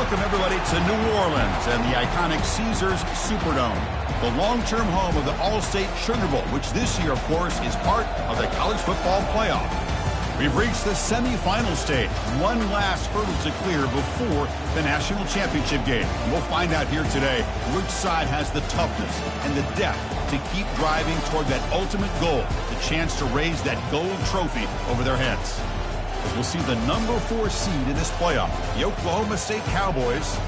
Welcome, everybody, to New Orleans and the iconic Caesars Superdome, the long-term home of the All-State Sugar Bowl, which this year, of course, is part of the college football playoff. We've reached the semifinal stage, one last hurdle to clear before the national championship game. And we'll find out here today which side has the toughness and the depth to keep driving toward that ultimate goal, the chance to raise that gold trophy over their heads. As we'll see the number 4 seed in this playoff, the Oklahoma State Cowboys,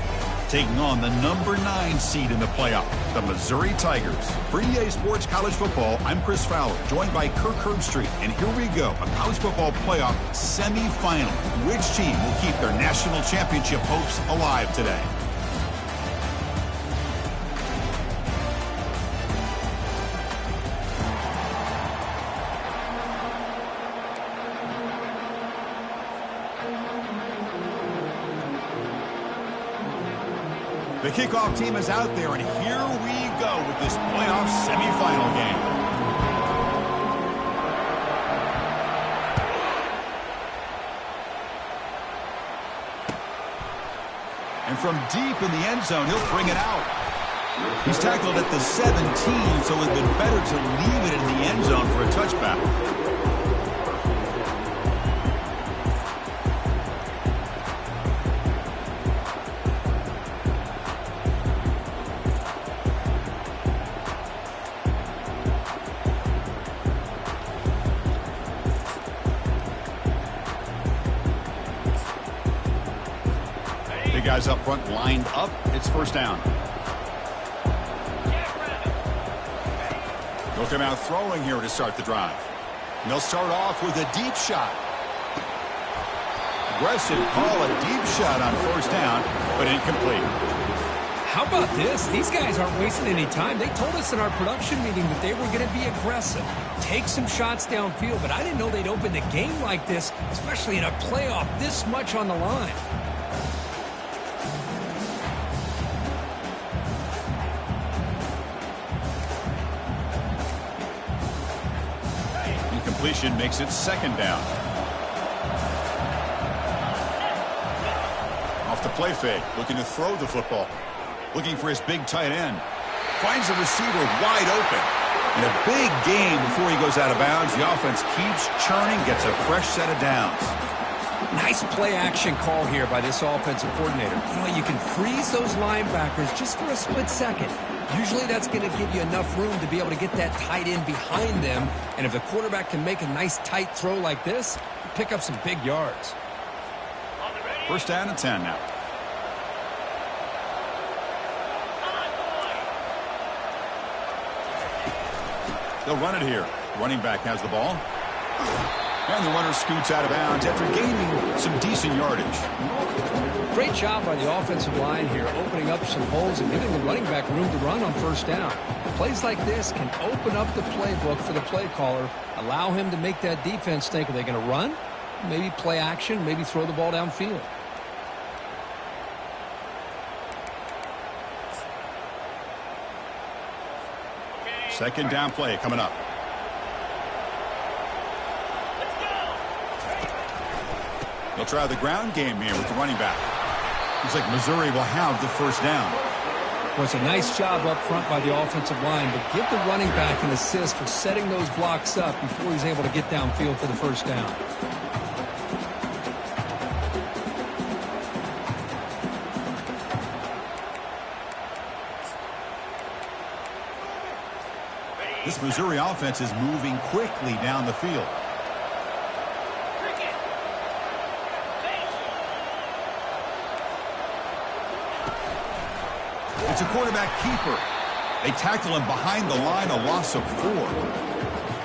taking on the number 9 seed in the playoff, the Missouri Tigers. For EA Sports College Football, I'm Chris Fowler, joined by Kirk Herbstreit. And here we go, a college football playoff semifinal. Which team will keep their national championship hopes alive today? The kickoff team is out there, and here we go with this playoff semifinal game. And from deep in the end zone, he'll bring it out. He's tackled at the 17, so it would be better to leave it in the end zone for a touchback. Guys up front lined up. It's first down. They'll come out throwing here to start the drive. And they'll start off with a deep shot. Aggressive call, a deep shot on first down, but incomplete. How about this? These guys aren't wasting any time. They told us in our production meeting that they were going to be aggressive, take some shots downfield, but I didn't know they'd open the game like this, especially in a playoff this much on the line. Completion makes it second down. Off the play fake, looking to throw the football. Looking for his big tight end. Finds the receiver wide open. And a big gain before he goes out of bounds. The offense keeps churning, gets a fresh set of downs. Nice play action call here by this offensive coordinator. You know, you can freeze those linebackers just for a split second. Usually that's going to give you enough room to be able to get that tight end behind them. And if the quarterback can make a nice tight throw like this, pick up some big yards. First down and 10 now. They'll run it here. Running back has the ball. And the runner scoots out of bounds after gaining some decent yardage. Great job by the offensive line here, opening up some holes and giving the running back room to run on first down. Plays like this can open up the playbook for the play caller, allow him to make that defense think, are they going to run? Maybe play action, maybe throw the ball downfield. Second down play coming up. They'll try the ground game here with the running back. Looks like Missouri will have the first down. Well, it's a nice job up front by the offensive line, but give the running back an assist for setting those blocks up before he's able to get downfield for the first down. This Missouri offense is moving quickly down the field. It's a quarterback keeper. They tackle him behind the line, a loss of 4.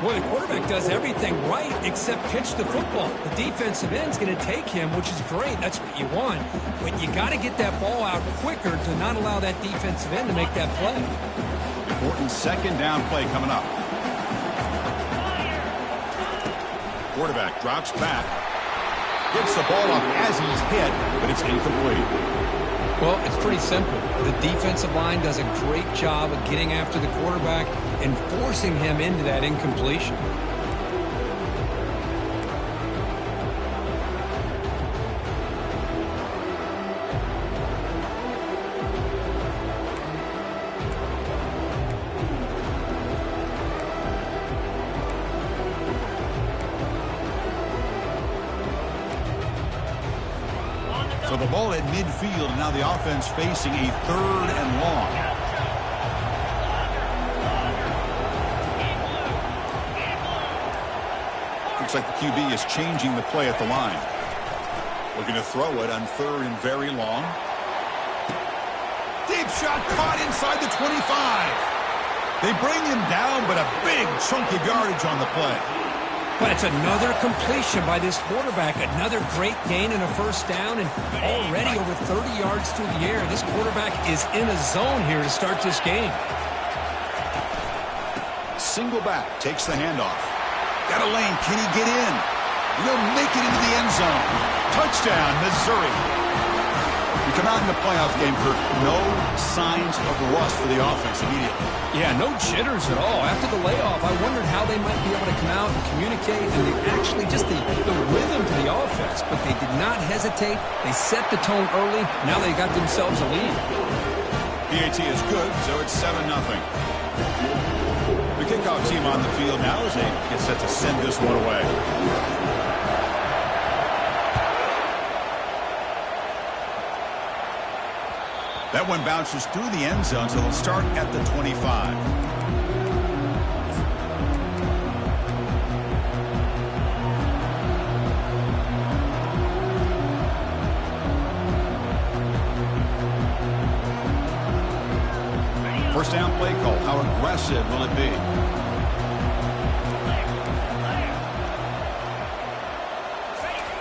Well, the quarterback does everything right except pitch the football. The defensive end's going to take him, which is great. That's what you want. But you got to get that ball out quicker to not allow that defensive end to make that play. Important second down play coming up. Quarterback drops back. Gets the ball off as he's hit, but it's incomplete. Well, it's pretty simple. The defensive line does a great job of getting after the quarterback and forcing him into that incompletion. So the ball at midfield, and now the offense facing a 3rd and long. Looks like the QB is changing the play at the line. Looking to throw it on 3rd and very long. Deep shot caught inside the 25. They bring him down, but a big chunk of yardage on the play. But it's another completion by this quarterback. Another great gain and a 1st down, and already over 30 yards through the air. This quarterback is in a zone here to start this game. Single back, takes the handoff. Got a lane, can he get in? He'll make it into the end zone. Touchdown, Missouri. We come out in the playoff game, Kirk. No signs of rust for the offense immediately. Yeah, no jitters at all. After the layoff, I wondered how they might be able to come out and communicate, and they actually just the rhythm to the offense. But they did not hesitate. They set the tone early. Now they got themselves a lead. PAT is good, so it's 7-0. The kickoff team on the field now as they get set to send this one away. That one bounces through the end zone, so they'll start at the 25. First down play call. How aggressive will it be?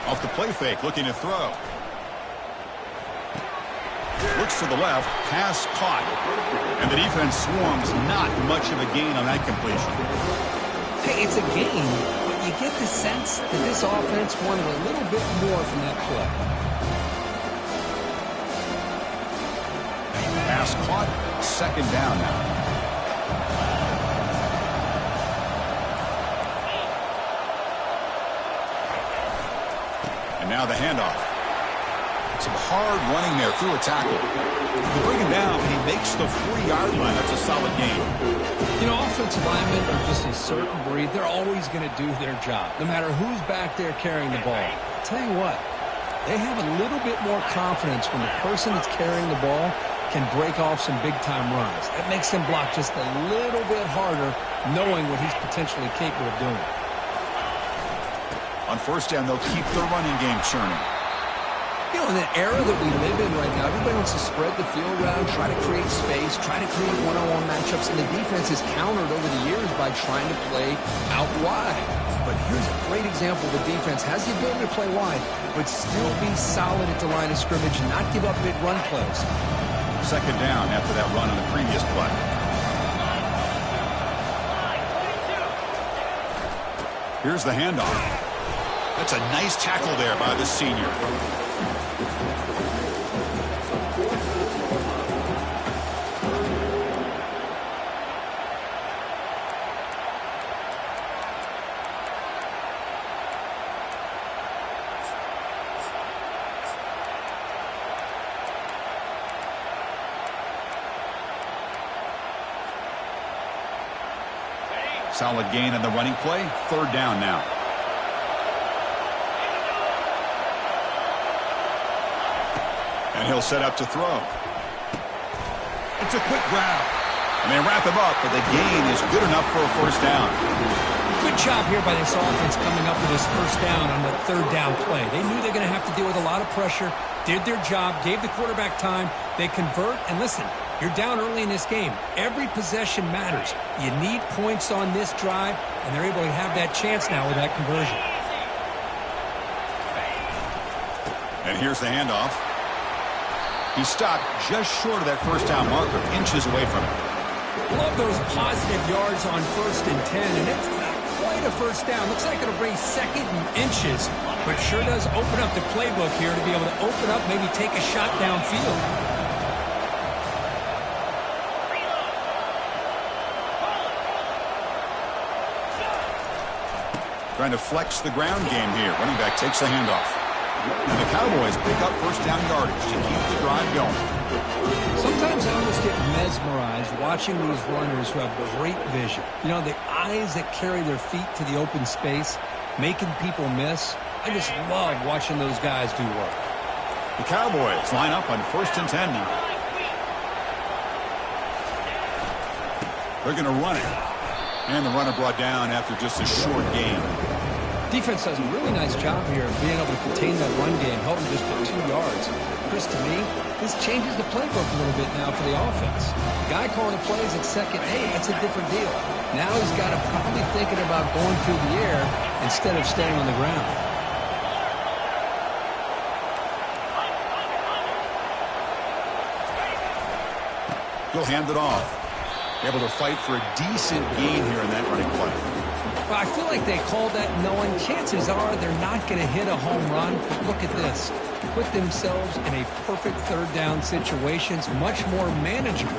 Off the play fake, looking to throw. Looks to the left, pass caught. And the defense swarms, not much of a gain on that completion. Hey, it's a gain, but you get the sense that this offense wanted a little bit more from that play. Pass caught, 2nd down now. And now the handoff. Some hard running there through a tackle. They bring him down, and he makes the 40-yard line. That's a solid game. You know, offensive linemen are just a certain breed. They're always going to do their job, no matter who's back there carrying the ball. I'll tell you what, they have a little bit more confidence when the person that's carrying the ball can break off some big-time runs. That makes them block just a little bit harder, knowing what he's potentially capable of doing. On 1st down, they'll keep the running game churning. You know, in the era that we live in right now, everybody wants to spread the field around, try to create space, try to create one-on-one matchups, and the defense has countered over the years by trying to play out wide. But here's a great example. The defense has the ability to play wide, but still be solid at the line of scrimmage and not give up big run plays. 2nd down after that run on the previous play. Here's the handoff. That's a nice tackle there by the senior. Solid gain on the running play. 3rd down now. And he'll set up to throw. It's a quick grab. And they wrap him up, but the gain is good enough for a 1st down. Good job here by this offense coming up with this 1st down on the 3rd down play. They knew they're going to have to deal with a lot of pressure, did their job, gave the quarterback time. They convert, and listen, you're down early in this game. Every possession matters. You need points on this drive, and they're able to have that chance now with that conversion. And here's the handoff. He stopped just short of that 1st down marker, inches away from it. Love those positive yards on 1st and 10, and it's not quite a 1st down. Looks like it'll bring 2nd and inches, but sure does open up the playbook here to be able to open up, maybe take a shot downfield. Trying to flex the ground game here. Running back takes the handoff. And the Cowboys pick up 1st down yardage to keep the drive going. Sometimes I almost get mesmerized watching these runners who have great vision. You know, the eyes that carry their feet to the open space, making people miss. I just love watching those guys do work. The Cowboys line up on 1st and 10 now. They're going to run it. And the runner brought down after just a short game. Defense does a really nice job here of being able to contain that run game, helping just for 2 yards. Chris, to me, this changes the playbook a little bit now for the offense. The guy calling the plays at second, hey, that's a different deal. Now he's got to probably thinking about going through the air instead of staying on the ground. He'll hand it off. Able to fight for a decent gain here in that running play. Well, I feel like they called that knowing chances are they're not going to hit a home run. But look at this. Put themselves in a perfect 3rd down situation. It's much more manageable.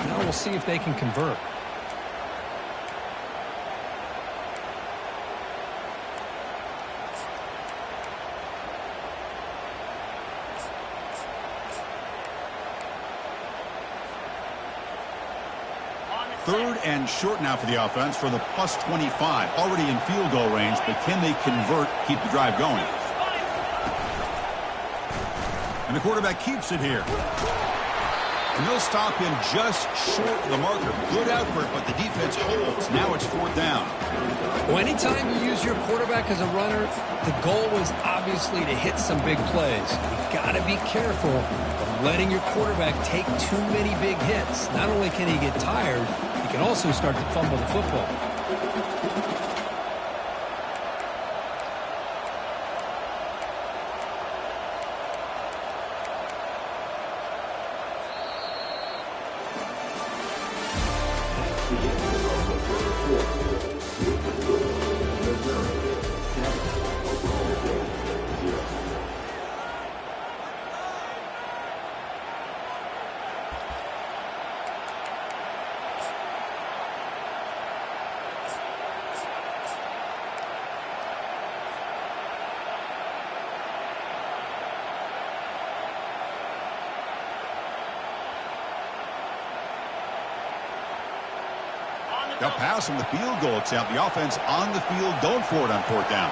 Now we'll see if they can convert. Third and short now for the offense for the +25. Already in field goal range, but can they convert, keep the drive going? And the quarterback keeps it here. And they'll stop him just short of the marker. Good effort, but the defense holds. Now it's 4th down. Well, anytime you use your quarterback as a runner, the goal is obviously to hit some big plays. You've got to be careful of letting your quarterback take too many big hits. Not only can he get tired, he can also start to fumble the football. They'll pass on the field goal attempt. The offense on the field going for it on 4th down.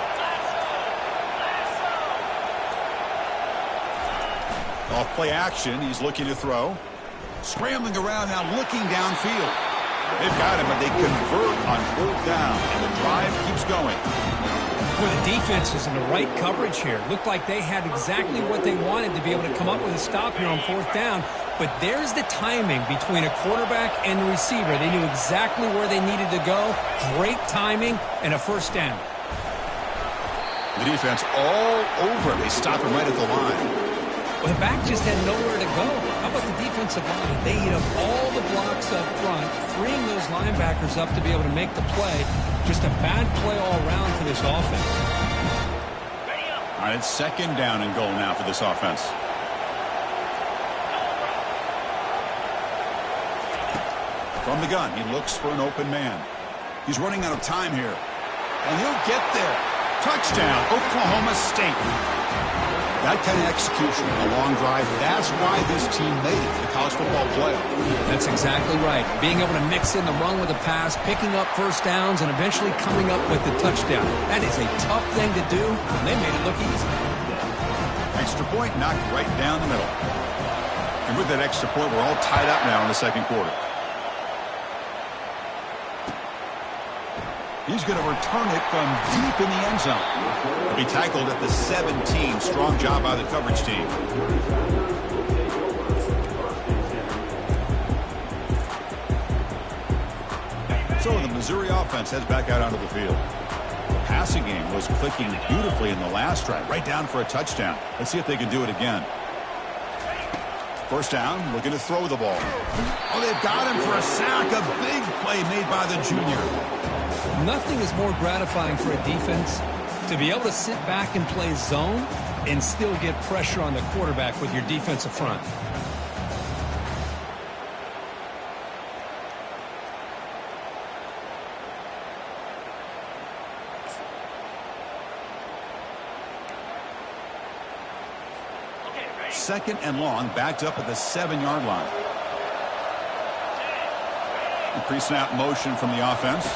Off play action. He's looking to throw. Scrambling around now, looking downfield. They've got him, but they convert on 4th down, and the drive keeps going. Well, the defense is in the right coverage here. Looked like they had exactly what they wanted to be able to come up with a stop here on 4th down. But there's the timing between a quarterback and the receiver. They knew exactly where they needed to go. Great timing and a 1st down. The defense all over him. They stop him right at the line. Well, the back just had nowhere to go. How about the defensive line? They eat up all the blocks up front, freeing those linebackers up to be able to make the play. Just a bad play all around for this offense. All right, it's 2nd down and goal now for this offense. From the gun, he looks for an open man. He's running out of time here. And he'll get there. Touchdown, Oklahoma State. That kind of execution, a long drive, that's why this team made it to the college football playoff. That's exactly right. Being able to mix in the run with a pass, picking up 1st downs, and eventually coming up with the touchdown. That is a tough thing to do, and they made it look easy. Extra point knocked right down the middle. And with that extra point, we're all tied up now in the 2nd quarter. He's going to return it from deep in the end zone. He'll be tackled at the 17. Strong job by the coverage team. So the Missouri offense heads back out onto the field. The passing game was clicking beautifully in the last drive, right down for a touchdown. Let's see if they can do it again. 1st down, looking to throw the ball. Oh, they've got him for a sack. A big play made by the junior. Nothing is more gratifying for a defense to be able to sit back and play zone and still get pressure on the quarterback with your defensive front. Second and long, backed up at the 7-yard line. Pre-snap motion from the offense.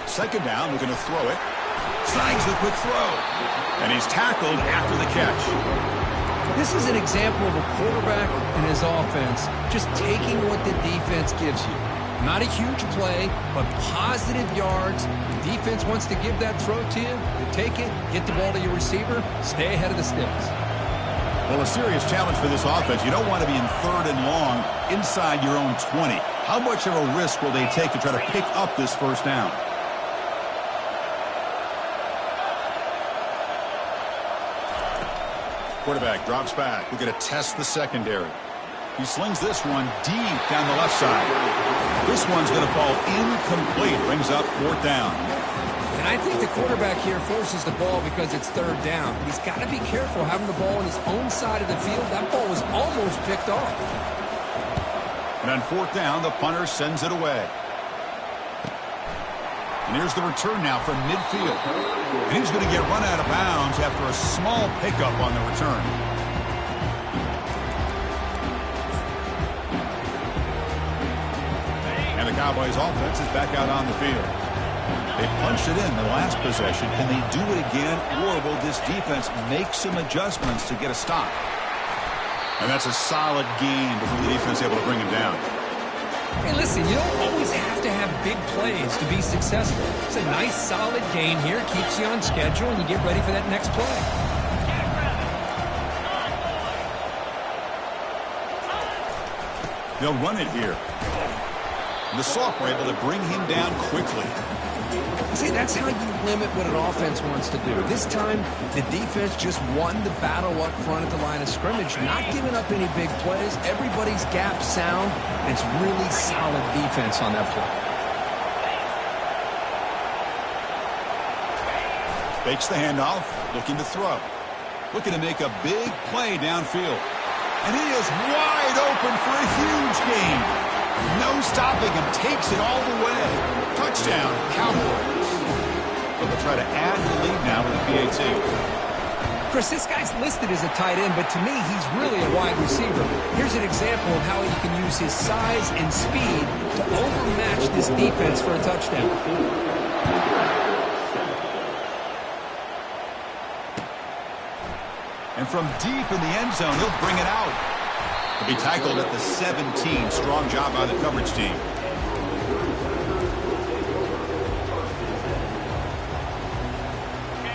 2nd down, looking to throw it. Snags the quick throw. And he's tackled after the catch. This is an example of a quarterback and his offense just taking what the defense gives you. Not a huge play, but positive yards. The defense wants to give that throw to you. You take it, get the ball to your receiver, stay ahead of the sticks. Well, a serious challenge for this offense. You don't want to be in 3rd and long inside your own 20. How much of a risk will they take to try to pick up this first down? Quarterback drops back. We're going to test the secondary. He slings this one deep down the left side. This one's going to fall incomplete. Brings up 4th down. And I think the quarterback here forces the ball because it's 3rd down. But he's got to be careful having the ball on his own side of the field. That ball was almost picked off. And on 4th down, the punter sends it away. And here's the return now from midfield. And he's going to get run out of bounds after a small pickup on the return. And the Cowboys offense is back out on the field. They punched it in the last possession. Can they do it again, or will this defense make some adjustments to get a stop? And that's a solid gain before the defense able to bring him down. Hey, listen, you don't always have to have big plays to be successful. It's a nice, solid gain here. Keeps you on schedule, and you get ready for that next play. They'll run it here. The Soft were able to bring him down quickly. See, that's how you limit what an offense wants to do. This time, the defense just won the battle up front at the line of scrimmage, not giving up any big plays. Everybody's gap sound, and it's really solid defense on that play. Fakes the handoff, looking to throw. Looking to make a big play downfield. And he is wide open for a huge gain. No stopping him, takes it all the way. Touchdown, Cowboys. But they'll try to add the lead now with a PAT. Chris, this guy's listed as a tight end, but to me, he's really a wide receiver. Here's an example of how he can use his size and speed to overmatch this defense for a touchdown. And from deep in the end zone, he'll bring it out. He'll be tackled at the 17. Strong job by the coverage team.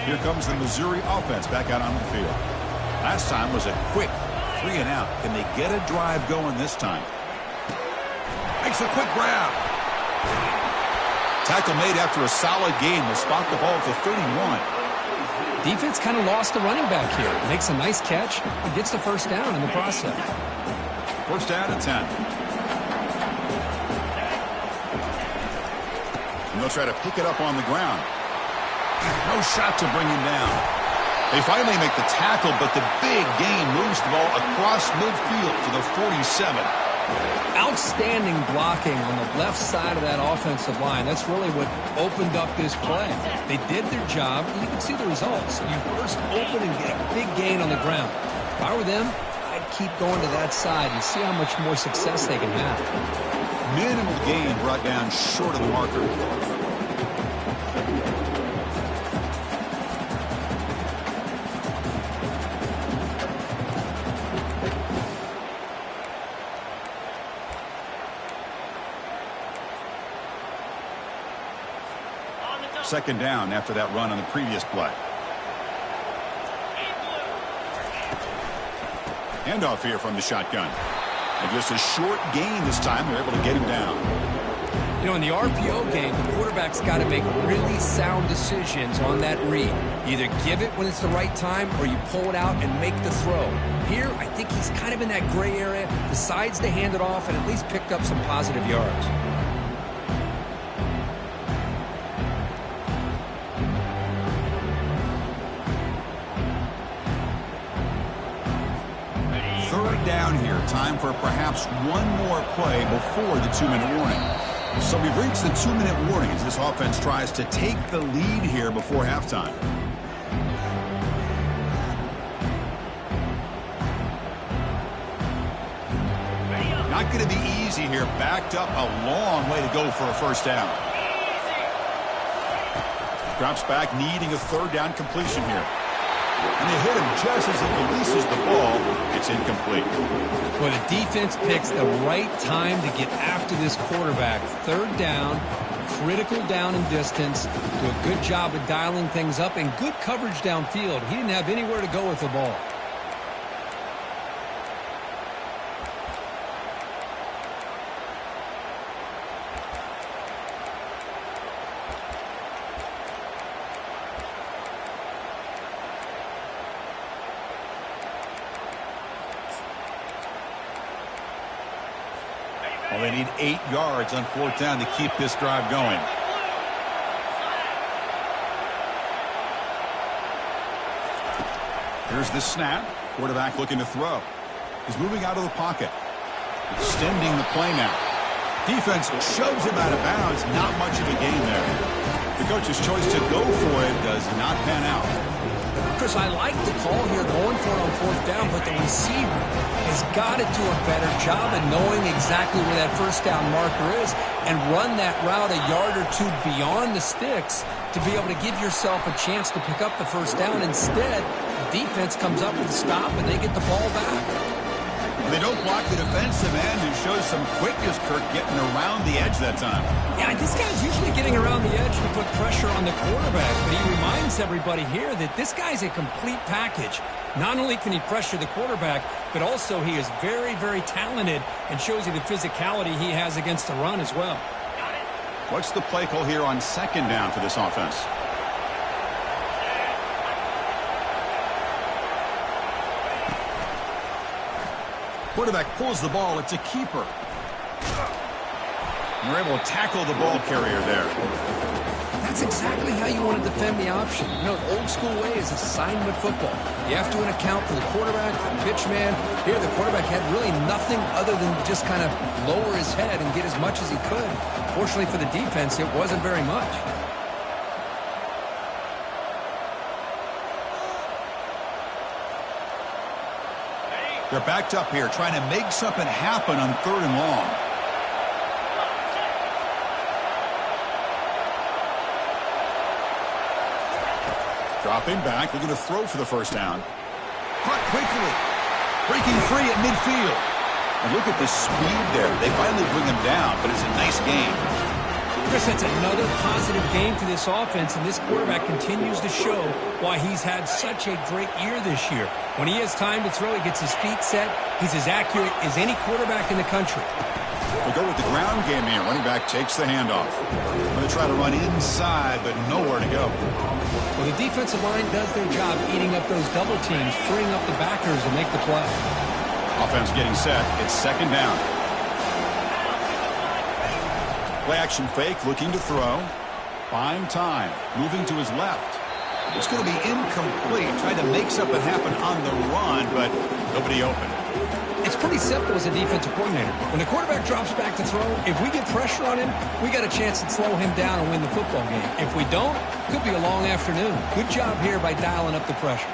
Here comes the Missouri offense back out on the field. Last time was a quick 3 and out. Can they get a drive going this time? Makes a quick grab. Tackle made after a solid gain. They'll spot the ball at the 31. Defense kind of lost the running back here. Makes a nice catch and gets the first down in the process. First down and 10. And they'll try to pick it up on the ground. No shot to bring him down. They finally make the tackle, but the big gain moves the ball across midfield to the 47. Outstanding blocking on the left side of that offensive line. That's really what opened up this play. They did their job, and you can see the results. You burst open and get a big gain on the ground. If I were them, I'd keep going to that side and see how much more success they can have. Minimal gain brought down short of the marker. Second down after that run on the previous play. Handoff here from the shotgun. And just a short gain this time. They're able to get him down. You know, in the RPO game, the quarterback's got to make really sound decisions on that read. You either give it when it's the right time or you pull it out and make the throw. Here, I think he's kind of in that gray area, decides to hand it off and at least picked up some positive yards. Third down here. Time for perhaps one more play before the 2-minute warning. So we've reached the 2-minute warning as this offense tries to take the lead here before halftime. Not going to be easy here. Backed up a long way to go for a first down. Drops back, needing a third down completion here. And they hit him just as he releases the ball. It's incomplete. Well, the defense picks the right time to get after this quarterback. Third down, critical down and distance. Do a good job of dialing things up and good coverage downfield. He didn't have anywhere to go with the ball. Well, they need 8 yards on 4th down to keep this drive going. Here's the snap. Quarterback looking to throw. He's moving out of the pocket. Extending the play now. Defense shoves him out of bounds. Not much of a gain there. The coach's choice to go for it does not pan out. Chris, I like the call here going for it on 4th down, but the receiver has got to do a better job of knowing exactly where that 1st down marker is and run that route a yard or two beyond the sticks to be able to give yourself a chance to pick up the 1st down. Instead, the defense comes up with a stop and they get the ball back. They don't block the defensive end, who shows some quickness, Kirk, getting around the edge that time. Yeah, this guy's usually getting around the edge to put pressure on the quarterback, but he reminds everybody here that this guy's a complete package. Not only can he pressure the quarterback, but also he is very, very talented and shows you the physicality he has against the run as well. What's the play call here on 2nd down for this offense? Quarterback pulls the ball. It's a keeper. And they're able to tackle the ball carrier there. That's exactly how you want to defend the option. You know, old school way is assignment football. You have to account for the quarterback, the pitch man. Here, the quarterback had really nothing other than just kind of lower his head and get as much as he could. Fortunately for the defense, it wasn't very much. They're backed up here, trying to make something happen on 3rd and long. Dropping back, looking to throw for the 1st down. Caught quickly, breaking free at midfield. And look at the speed there. They finally bring him down, but it's a nice game. Chris, that's another positive game for this offense, and this quarterback continues to show why he's had such a great year this year. When he has time to throw, he gets his feet set. He's as accurate as any quarterback in the country. They go with the ground game here. Running back takes the handoff. Going to try to run inside, but nowhere to go. Well, the defensive line does their job eating up those double teams, freeing up the backers to make the play. Offense getting set. It's 2nd down. Play action fake, looking to throw. Buying time. Moving to his left. It's going to be incomplete. Trying to make something happen on the run, but nobody open. It's pretty simple as a defensive coordinator. When the quarterback drops back to throw, if we get pressure on him, we got a chance to slow him down and win the football game. If we don't, it could be a long afternoon. Good job here by dialing up the pressure.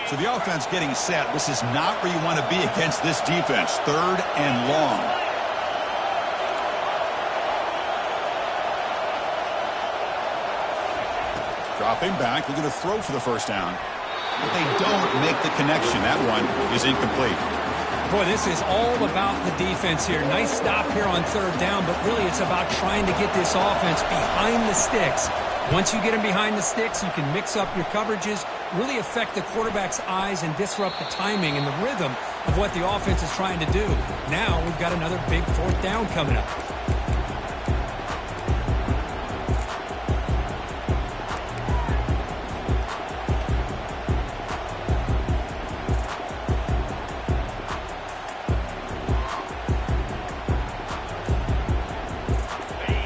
So the offense getting set. This is not where you want to be against this defense. 3rd and long. Dropping back, looking to throw for the 1st down. But they don't make the connection. That one is incomplete. Boy, this is all about the defense here. Nice stop here on 3rd down, but really it's about trying to get this offense behind the sticks. Once you get them behind the sticks, you can mix up your coverages, really affect the quarterback's eyes and disrupt the timing and the rhythm of what the offense is trying to do. Now we've got another big 4th down coming up.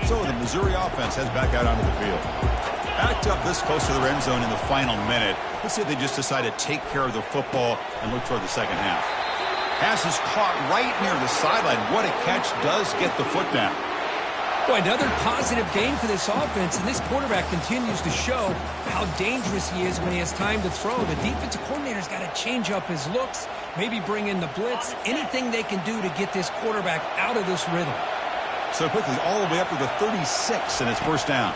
So the Missouri offense heads back out onto the field. Backed up this close to the end zone in the final minute. Let's see if they just decide to take care of the football and look toward the 2nd half. Pass is caught right near the sideline. What a catch. Does get the foot down. Boy, another positive game for this offense, and this quarterback continues to show how dangerous he is when he has time to throw. The defensive coordinator's got to change up his looks, maybe bring in the blitz, anything they can do to get this quarterback out of this rhythm. So quickly all the way up to the 36 and it's 1st down.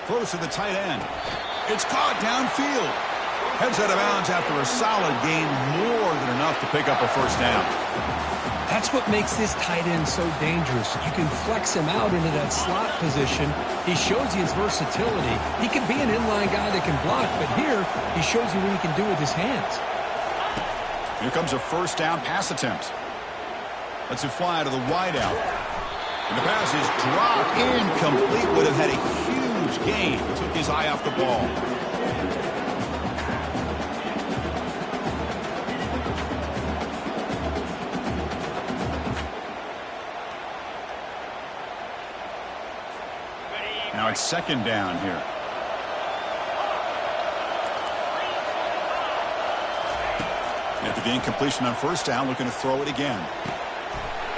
Throws to the tight end. It's caught downfield. Heads out of bounds after a solid gain, more than enough to pick up a first down. That's what makes this tight end so dangerous. You can flex him out into that slot position. He shows you his versatility. He can be an inline guy that can block, but here he shows you what he can do with his hands. Here comes a first down pass attempt. Lets it fly to the wideout. And the pass is dropped. Incomplete. Would have had a huge gain. Took his eye off the ball. Now it's second down here. After the incompletion on first down, looking to throw it again.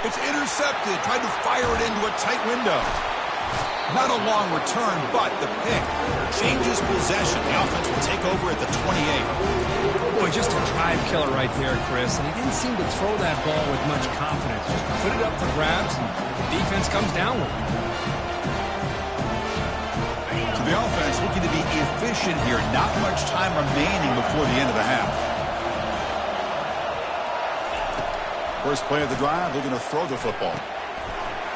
It's intercepted. Tried to fire it into a tight window. Not a long return, but the pick changes possession. The offense will take over at the 28. Boy, just a drive killer right there, Chris. And he didn't seem to throw that ball with much confidence. Just put it up for grabs, and the defense comes down with it. So the offense looking to be efficient here. Not much time remaining before the end of the half. First play of the drive, looking to throw the football.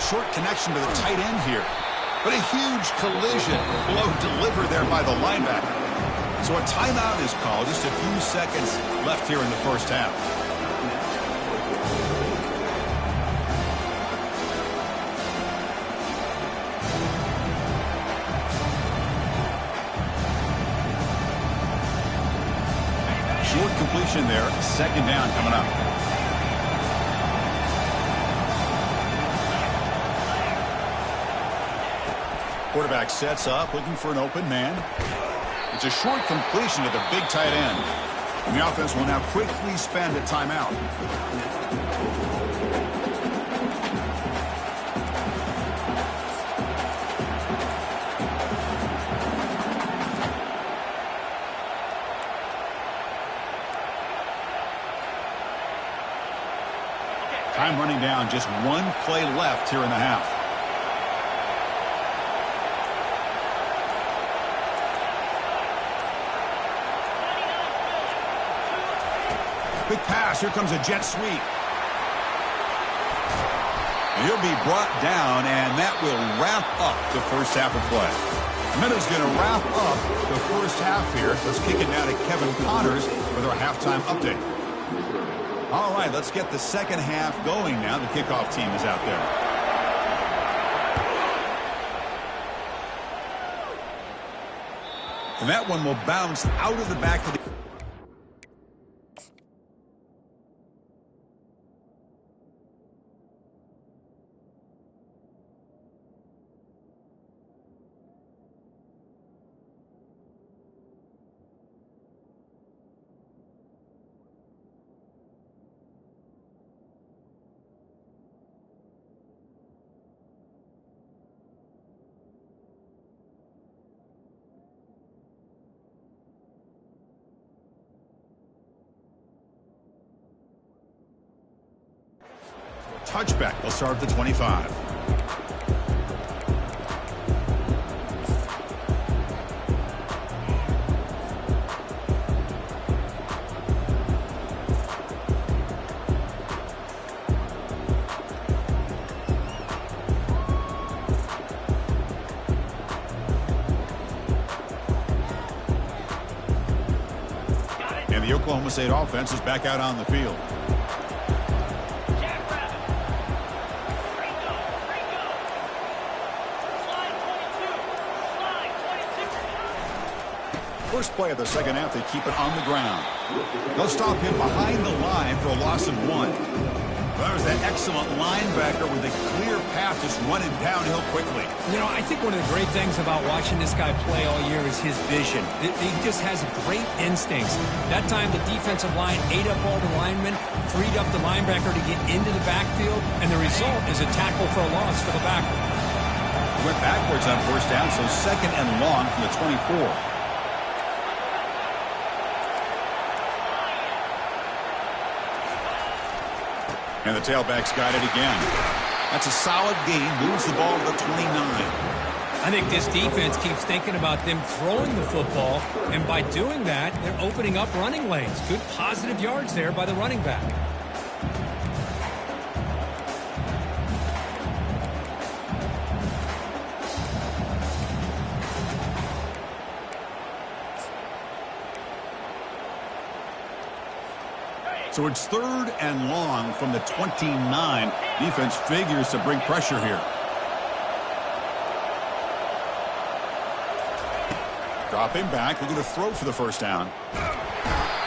Short connection to the tight end here. But a huge collision. Blow delivered there by the linebacker. So a timeout is called. Just a few seconds left here in the first half. Short completion there. Second down coming up. Quarterback sets up, looking for an open man. It's a short completion to the big tight end. And the offense will now quickly spend a timeout. Time running down, just one play left here in the half. Quick pass. Here comes a jet sweep. He'll be brought down, and that will wrap up the first half of play. Minutes going to wrap up the first half here. Let's kick it now to Kevin Connors with our halftime update. All right, let's get the second half going now. The kickoff team is out there. And that one will bounce out of the back of the... Touchback. They'll start at the 25. And the Oklahoma State offense is back out on the field. First play of the second half, they keep it on the ground. They'll stop him behind the line for a loss of 1. That was that excellent linebacker with a clear path just running downhill quickly. You know, I think one of the great things about watching this guy play all year is his vision. He just has great instincts. That time the defensive line ate up all the linemen, freed up the linebacker to get into the backfield, and the result is a tackle for a loss for the backer. Went backwards on first down, so second and long from the 24. And the tailback's got it again. That's a solid gain. Moves the ball to the 29. I think this defense keeps thinking about them throwing the football, and by doing that, they're opening up running lanes. Good positive yards there by the running back. So it's 3rd and long from the 29. Defense figures to bring pressure here. Dropping back, we're going to throw for the first down.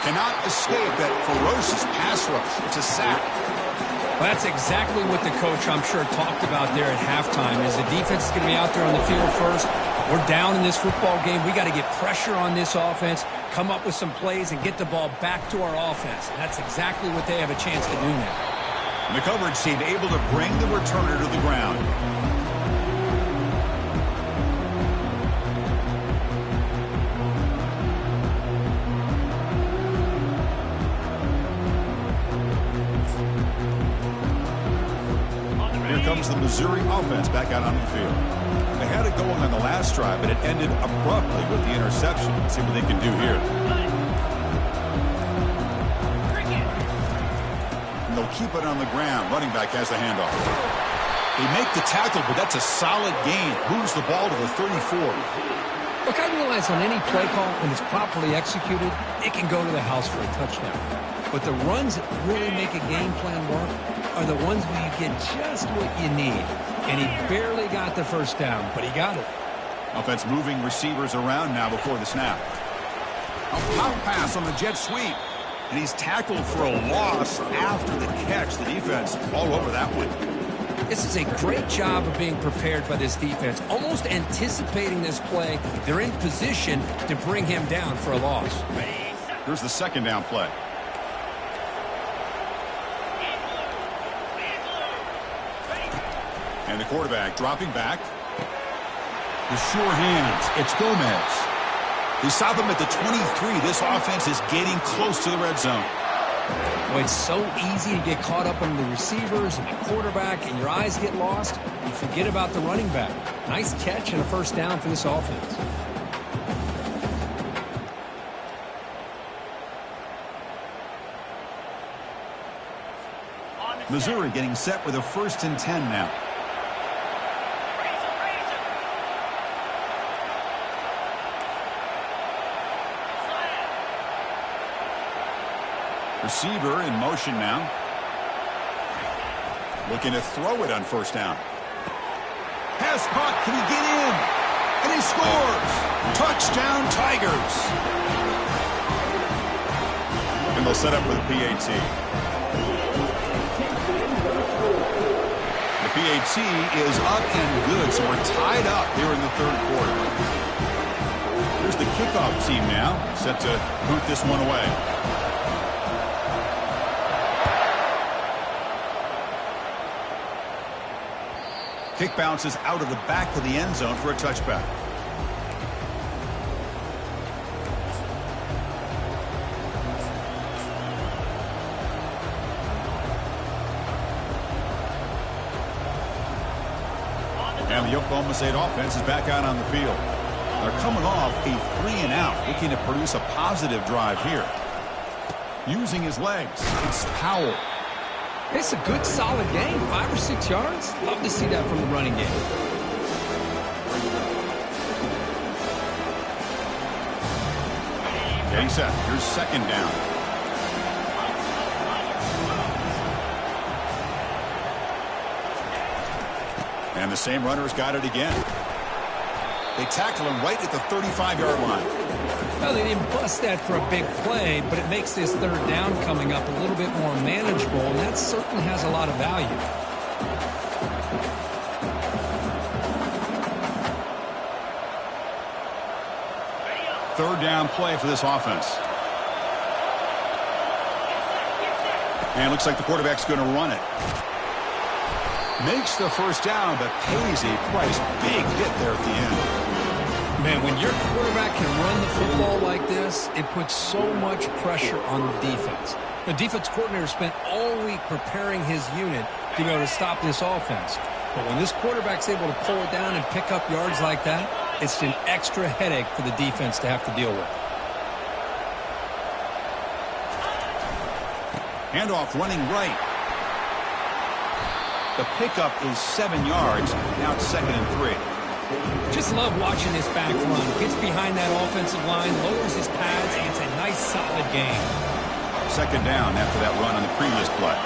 Cannot escape that ferocious pass rush. It's a sack. Well, that's exactly what the coach, I'm sure, talked about there at halftime, is the defense is going to be out there on the field first. We're down in this football game. We got to get pressure on this offense, come up with some plays, and get the ball back to our offense. And that's exactly what they have a chance to do now. And the coverage team able to bring the returner to the ground. Comes the Missouri offense back out on the field. They had it going on the last drive, but it ended abruptly with the interception. Let's see what they can do here. And they'll keep it on the ground. Running back has the handoff. They make the tackle, but that's a solid gain. Moves the ball to the 34. Look, I realize on any play call, when it's properly executed, it can go to the house for a touchdown. But the runs that really make a game plan work are the ones where you get just what you need. And he barely got the first down, but he got it. Offense moving receivers around now before the snap. A pop pass on the jet sweep. And he's tackled for a loss after the catch. The defense all over that one. This is a great job of being prepared by this defense. Almost anticipating this play. They're in position to bring him down for a loss. Here's the second down play. And the quarterback dropping back. The sure hands. It's Gomez. They stop him at the 23. This offense is getting close to the red zone. Well, it's so easy to get caught up on the receivers and the quarterback, and your eyes get lost. You forget about the running back. Nice catch and a first down for this offense. Missouri getting set with a 1st and 10 now. Receiver in motion now. Looking to throw it on first down. Pass caught. Can he get in? And he scores. Touchdown, Tigers. And they'll set up with a PAT. The PAT is up and good, so we're tied up here in the 3rd quarter. Here's the kickoff team now, set to boot this one away. Kick bounces out of the back of the end zone for a touchback. And the Oklahoma State offense is back out on the field. They're coming off a 3-and-out, looking to produce a positive drive here. Using his legs, it's Powell. It's a good, solid game. 5 or 6 yards. Love to see that from the running game. Getting set. Here's second down. And the same runner's got it again. They tackle him right at the 35-yard line. Well, they didn't bust that for a big play, but it makes this 3rd down coming up a little bit more manageable, and that certainly has a lot of value. Third down play for this offense. And it looks like the quarterback's going to run it. Makes the first down, but pays a price. Big hit there at the end. Man, when your quarterback can run the football like this, it puts so much pressure on the defense. The defense coordinator spent all week preparing his unit to be able to stop this offense. But when this quarterback's able to pull it down and pick up yards like that, it's an extra headache for the defense to have to deal with. Handoff running right. The pickup is 7 yards. Now it's 2nd and 3. Just love watching this back run. Gets behind that offensive line, lowers his pads, and it's a nice, solid game. 2nd down after that run on the previous play.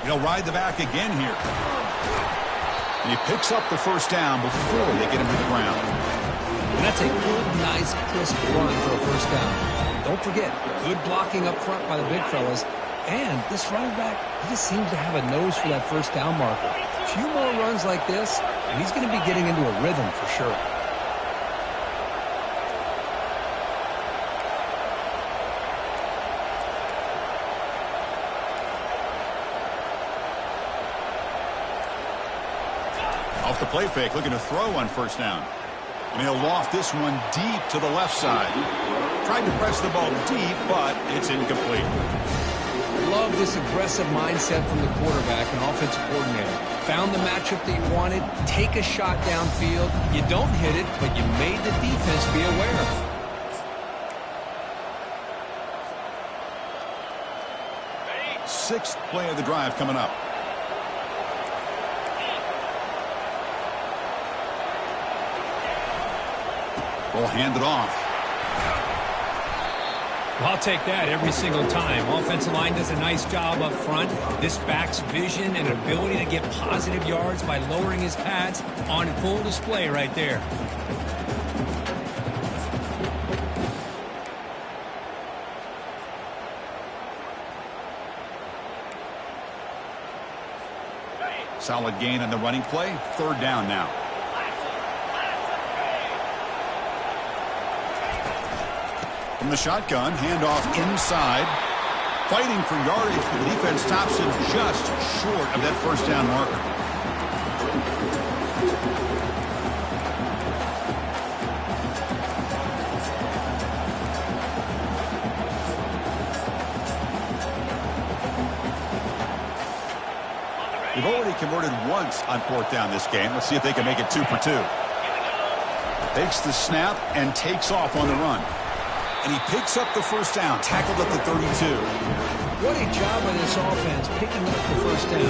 He'll ride the back again here. And he picks up the first down before they get him to the ground. And that's a good, nice, crisp run for a first down. Don't forget, good blocking up front by the big fellas. And this running back, he just seems to have a nose for that first down marker. A few more runs like this, and he's going to be getting into a rhythm for sure. Off the play fake, looking to throw on first down. And he'll loft this one deep to the left side. Tried to press the ball deep, but it's incomplete. Love this aggressive mindset from the quarterback and offensive coordinator. Found the matchup that you wanted, take a shot downfield. You don't hit it, but you made the defense be aware. Sixth play of the drive coming up. We'll hand it off. Well, I'll take that every single time. Offensive line does a nice job up front. This back's vision and ability to get positive yards by lowering his pads on full display right there. Solid gain on the running play. 3rd down now. From the shotgun, handoff inside. Fighting for yardage, but the defense stops him just short of that first down marker. They've already converted once on 4th down this game. Let's see if they can make it 2 for 2. Takes the snap and takes off on the run. And he picks up the first down, tackled at the 32. What a job by this offense picking up the first down.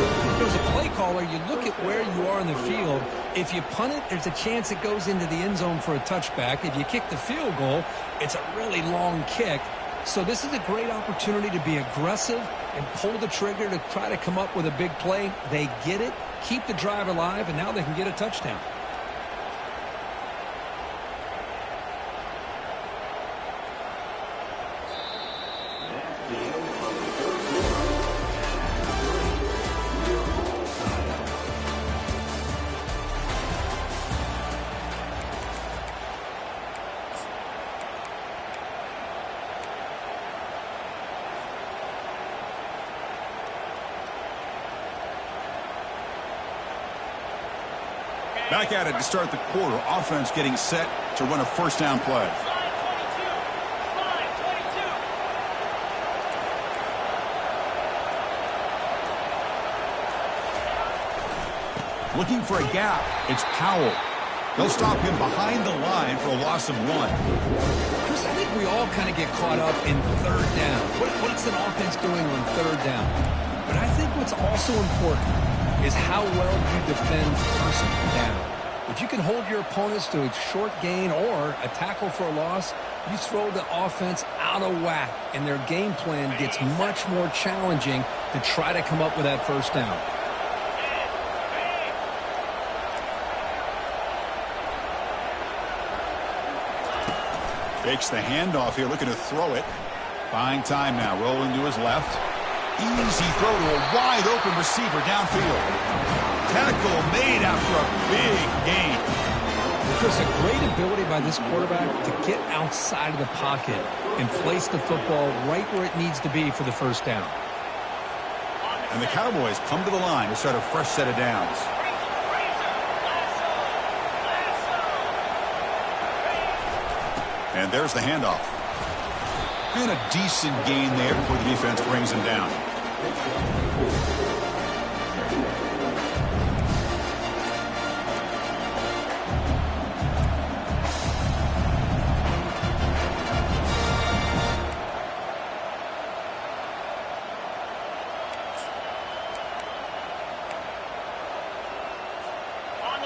As a play caller, you look at where you are in the field. If you punt it, there's a chance it goes into the end zone for a touchback. If you kick the field goal, it's a really long kick. So this is a great opportunity to be aggressive and pull the trigger to try to come up with a big play. They get it, keep the drive alive, and now they can get a touchdown. Back at it to start the quarter. Offense getting set to run a first down play. Looking for a gap. It's Powell. They'll stop him behind the line for a loss of 1. Chris, I think we all kind of get caught up in 3rd down. What's an offense doing on 3rd down? But I think what's also important is how well you defend 1st down. If you can hold your opponents to a short gain or a tackle for a loss, you throw the offense out of whack, and their game plan gets much more challenging to try to come up with that first down. Fakes the handoff here, looking to throw it. Buying time now, rolling to his left. Easy throw to a wide-open receiver downfield. Tackle made after a big gain. Chris, a great ability by this quarterback to get outside of the pocket and place the football right where it needs to be for the first down. And the Cowboys come to the line to start a fresh set of downs. And there's the handoff. And a decent gain there before the defense brings him down.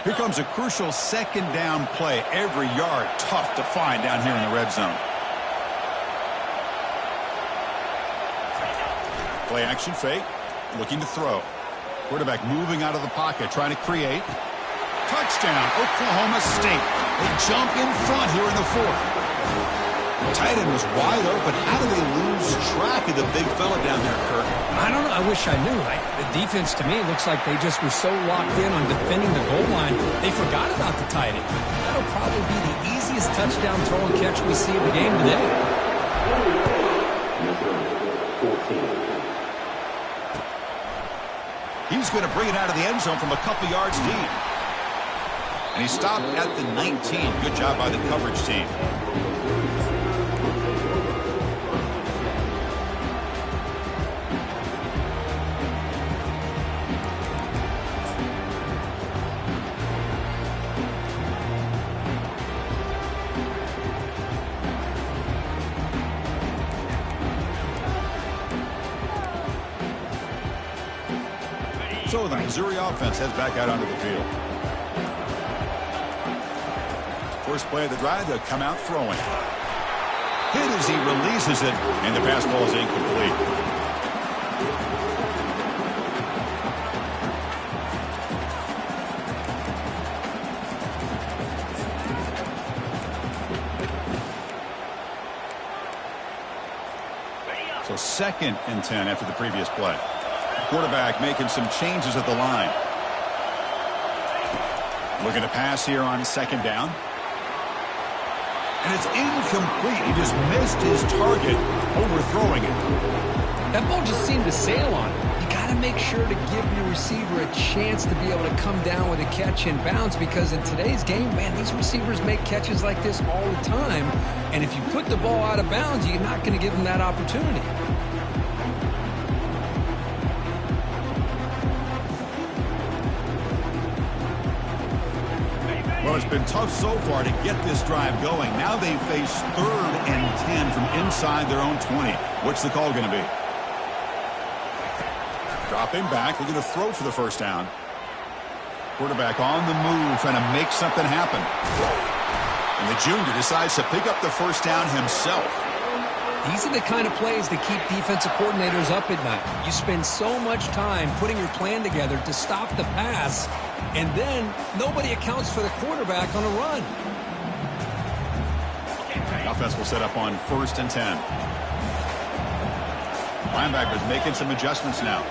Here comes a crucial second down play. Every yard tough to find down here in the red zone. Play action fake. Looking to throw. Quarterback moving out of the pocket, trying to create. Touchdown, Oklahoma State. They jump in front here in the fourth. Tight end was wide open. How do they lose track of the big fella down there, Kirk? I don't know. I wish I knew. The defense, to me, looks like they just were so locked in on defending the goal line, they forgot about the tight end. That'll probably be the easiest touchdown throw and catch we see in the game today. He's going to bring it out of the end zone from a couple yards deep. And he stopped at the 19. Good job by the coverage team. So the Missouri offense heads back out onto the field. First play of the drive, they'll come out throwing. Hit as he releases it, and the pass ball is incomplete. So 2nd and 10 after the previous play. Quarterback making some changes at the line. Looking to pass here on 2nd down. And it's incomplete. He just missed his target, overthrowing it. That ball just seemed to sail on him. You got to make sure to give your receiver a chance to be able to come down with a catch and bounce, because in today's game, man, these receivers make catches like this all the time. And if you put the ball out of bounds, you're not going to give them that opportunity. Well, it's been tough so far to get this drive going. Now they face 3rd and 10 from inside their own 20. What's the call going to be? Dropping back, looking to throw for the first down. Quarterback on the move, trying to make something happen. And the junior decides to pick up the first down himself. These are the kind of plays that keep defensive coordinators up at night. You spend so much time putting your plan together to stop the pass, and then nobody accounts for the quarterback on a run. The offense will set up on 1st and 10. Linebackers making some adjustments now.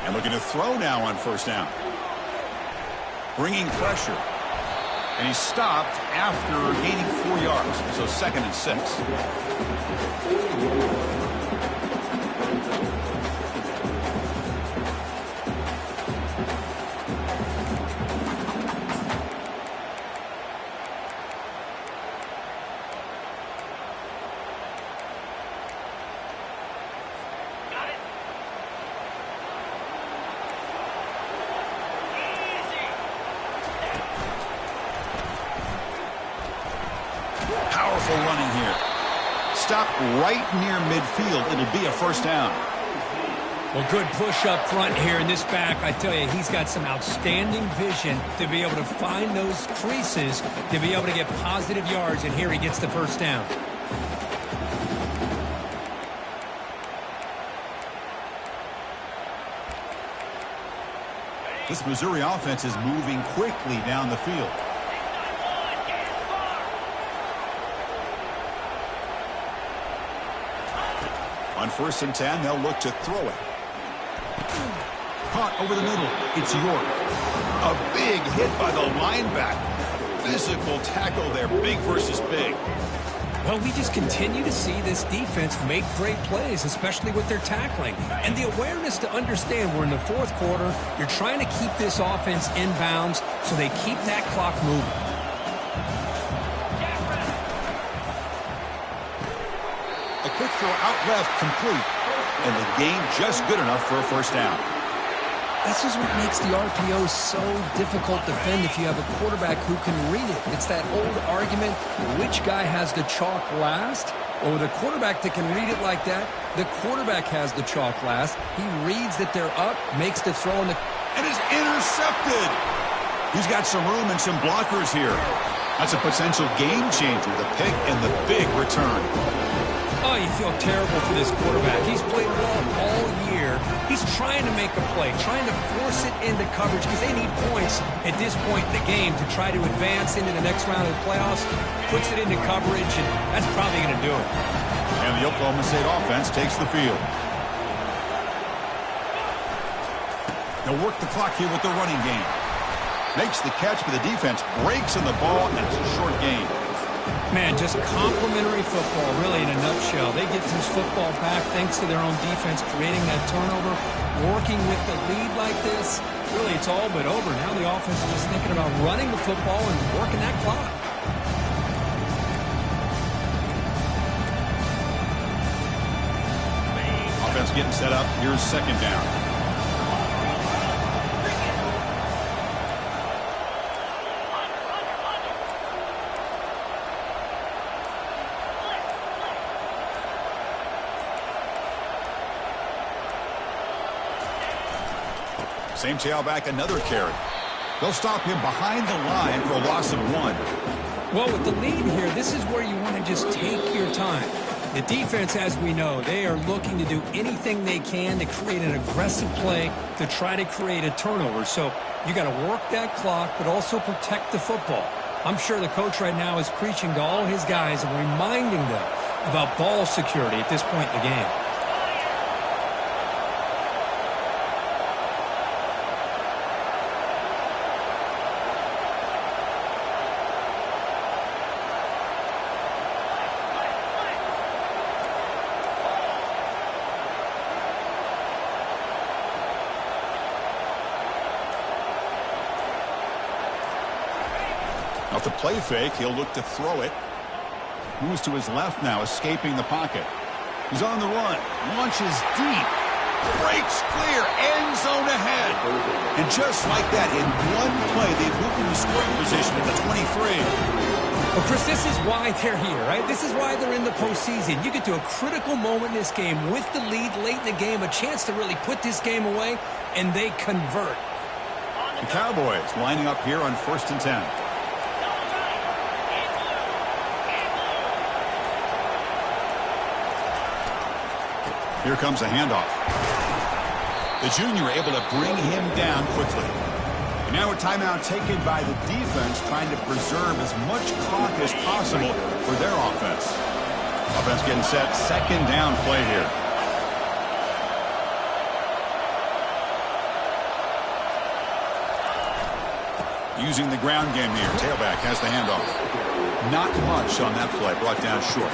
And looking to throw now on 1st down. Bringing pressure. And he stopped after gaining 4 yards. So 2nd and 6. Powerful running here. Stop right near midfield. It'll be a first down. Well, good push up front here in this back. I tell you, he's got some outstanding vision to be able to find those creases, to be able to get positive yards, and here he gets the first down. This Missouri offense is moving quickly down the field. On 1st and 10, they'll look to throw it. Caught over the middle. It's York. A big hit by the linebacker. Physical tackle there, big versus big. Well, we just continue to see this defense make great plays, especially with their tackling. And the awareness to understand we're in the 4th quarter, you're trying to keep this offense in bounds so they keep that clock moving. A quick throw out left, complete. And the gain just good enough for a first down. This is what makes the RPO so difficult to defend if you have a quarterback who can read it. It's that old argument, which guy has the chalk last? Or with a quarterback that can read it like that, the quarterback has the chalk last. He reads that they're up, makes the throw, and is intercepted. He's got some room and some blockers here. That's a potential game changer, the pick and the big return. Oh, you feel terrible for this quarterback. He's played well all year. He's trying to make a play, trying to force it into coverage because they need points at this point in the game to try to advance into the next round of the playoffs. Puts it into coverage, and that's probably going to do it. And the Oklahoma State offense takes the field. They'll work the clock here with the running game. Makes the catch, but the defense breaks on the ball, and it's a short gain. Man, just complimentary football, really, in a nutshell. They get this football back thanks to their own defense, creating that turnover, working with the lead like this. Really, it's all but over. Now the offense is just thinking about running the football and working that clock. Offense getting set up. Here's second down. Same tailback, another carry. They'll stop him behind the line for a loss of 1. Well, with the lead here, this is where you want to just take your time. The defense, as we know, they are looking to do anything they can to create an aggressive play to try to create a turnover. So you got to work that clock, but also protect the football. I'm sure the coach right now is preaching to all his guys and reminding them about ball security at this point in the game. Off the play fake, he'll look to throw it. Moves to his left now, escaping the pocket. He's on the run, launches deep, breaks clear, end zone ahead. And just like that, in one play, they've moved into scoring position at the 23. Well, Chris, this is why they're here, right? This is why they're in the postseason. You get to a critical moment in this game with the lead late in the game, a chance to really put this game away, and they convert. The Cowboys lining up here on 1st and 10. Here comes a handoff. The junior able to bring him down quickly. And now a timeout taken by the defense, trying to preserve as much clock as possible for their offense. Offense getting set, second down play here. Using the ground game here. Tailback has the handoff. Not much on that play, brought down short.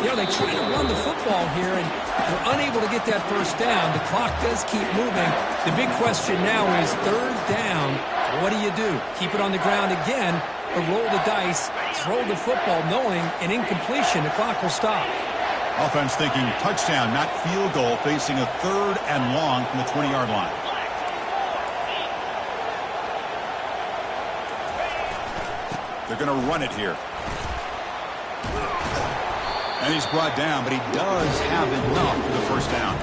You know, they try to run the football here, and they're unable to get that first down. The clock does keep moving. The big question now is third down. What do you do? Keep it on the ground again, or roll the dice, throw the football, knowing an incompletion, the clock will stop. Offense thinking touchdown, not field goal, facing a 3rd and long from the 20-yard line. They're going to run it here. And he's brought down, but he does have enough for the first down.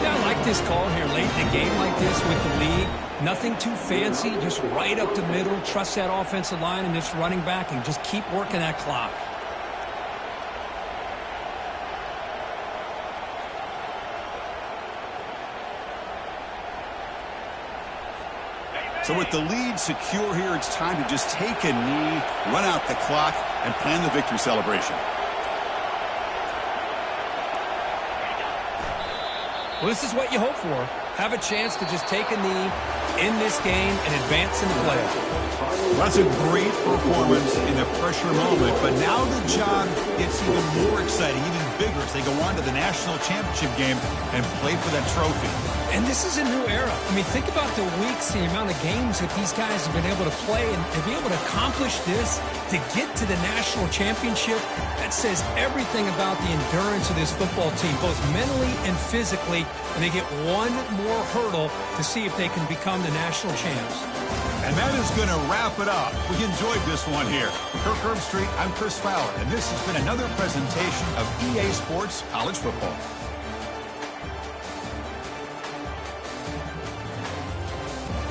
Yeah, I like this call here late in a game like this with the lead. Nothing too fancy, just right up the middle. Trust that offensive line and this running back and just keep working that clock. So with the lead secure here, it's time to just take a knee, run out the clock, and plan the victory celebration. Well, this is what you hope for. have a chance to just take a knee in this game and advance in the playoff. That's a great performance in a pressure moment, but now the job gets even more exciting, even bigger as they go on to the national championship game and play for that trophy. And this is a new era. I mean, think about the weeks, the amount of games that these guys have been able to play, and to be able to accomplish this, to get to the national championship, that says everything about the endurance of this football team, both mentally and physically, and they get one more hurdle to see if they can become the national champs. And that is going to wrap it up. We enjoyed this one here. Kirk Herbstreit, I'm Chris Fowler, and this has been another presentation of EA Sports College Football.